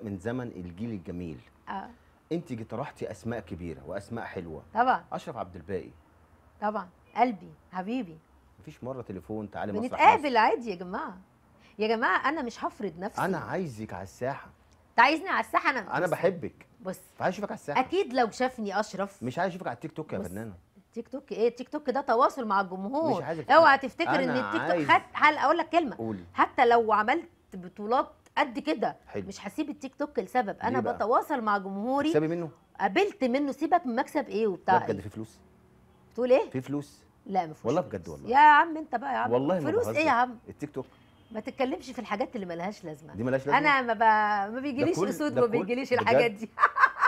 من زمن الجيل الجميل. انت جيت طرحتي اسماء كبيره واسماء حلوه. طبعا. اشرف عبد الباقي. طبعا قلبي حبيبي. مفيش مره تليفون تعالي مسرح مصر. بنتقابل عادي يا جماعه. يا جماعه انا مش هفرض نفسي. انا عايزك على الساحه. انت عايزني على الساحه؟ انا بحبك. بص عايز اشوفك على الساحه. اكيد لو شافني اشرف. مش عايز اشوفك على التيك توك يا فنانه. تيك توك ايه؟ التيك توك ده تواصل مع الجمهور. مش عايزك. اوعى تفتكر ان التيك توك اقول لك كلمه. قولي. حتى لو عملت بطولات قد كده حلو. مش هسيب التيك توك لسبب انا بتواصل مع جمهوري. تكسبي منه؟ قابلت منه. سيبك من مكسب ايه وبتاع بجد في فلوس؟ بتقول ايه؟ في فلوس؟ لا ما فيهوش والله بجد والله. يا عم انت بقى يا عم والله فلوس ايه يا عم؟ التيك توك ما تتكلمش في الحاجات اللي مالهاش لازمه. دي مالهاش لازمه. انا ما بيجيليش اسود وما بيجيليش الحاجات دي.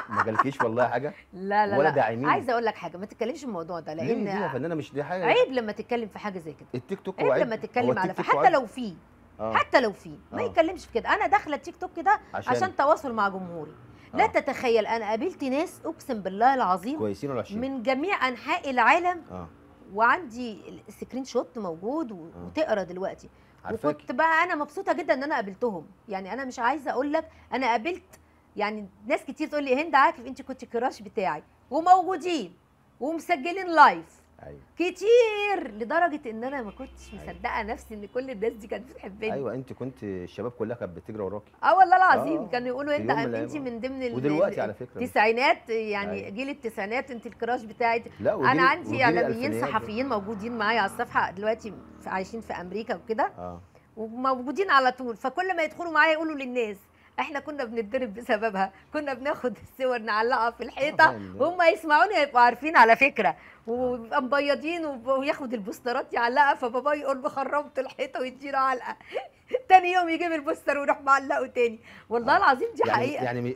ما جالكيش والله حاجه؟ لا لا ولا لا. داعمين. عايزه اقول لك حاجه، ما تتكلمش في الموضوع ده لان دي يا فنانه مش دي حاجه عيب لما تتكلم في حاجه زي كده. التيك توك عيب لما تتكلم على حتى لو في حتى لو في ما يتكلمش في كده. انا داخله التيك توك كده عشان تواصل مع جمهوري. لا تتخيل انا قابلت ناس اقسم بالله العظيم كويسين ولا وحشين من جميع انحاء العالم. وعندي السكرين شوت موجود وتقرا دلوقتي. وكنت بقى انا مبسوطه جدا ان انا قابلتهم. يعني انا مش عايزه اقول لك انا قابلت يعني ناس كتير تقول لي هند عاكف انت كنت كراش بتاعي وموجودين ومسجلين لايف. أيوة. كتير لدرجه ان انا ما كنتش مصدقه نفسي ان كل الناس دي كانت بتحبني. ايوه انت كنت الشباب كلها كانت بتجري وراكي. والله العظيم كانوا يقولوا انت من ضمن ودلوقتي على فكره التسعينات يعني أيوة. جيل التسعينات انت الكراش بتاعي. انا عندي اعلاميين صحفيين موجودين معايا على الصفحه دلوقتي عايشين في امريكا وكده. وموجودين على طول. فكل ما يدخلوا معايا يقولوا للناس احنا كنا بنتضرب بسببها، كنا بناخد الصور نعلقها في الحيطه وهم يسمعوني يبقوا عارفين على فكره ويبقى مبيضين وياخد البوسترات يعلقها. فبابا يقول له خربت الحيطه ويديله علقه. تاني يوم يجيب البوستر ويروح معلقه تاني. والله العظيم دي يعني حقيقه. يعني